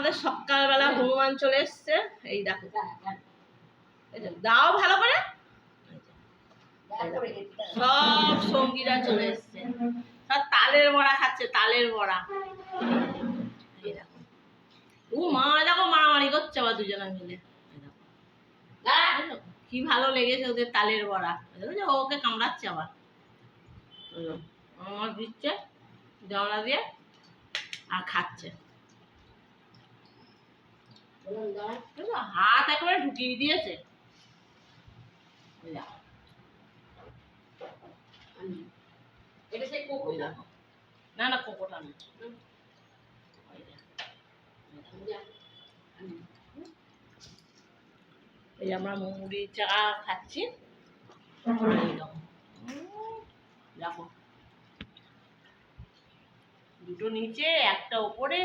আমাদের সকালবেলা হনুমান চলে এসছে। এই দেখো, দাও ভালো করে। সব সঙ্গীরা চলে এসছে, সব তালের বড়া খাচ্ছে, তালের বড়া। এই দেখো, ও মা দেখো মারামারি করছে আবার দুজনে মিলে। কি ভালো লেগেছে ওদের তালের বড়া। ওকে কামড়াচ্ছে আবার, আমার দিচ্ছে জানলা দিয়ে আর খাচ্ছে। হাত একেবারে ঢুকিয়ে দিয়েছে। না না, কোকোটা না। এই আমরা মুড়ি চা খাচ্ছি। দেখো, দুটো নিচে একটা ওপরে।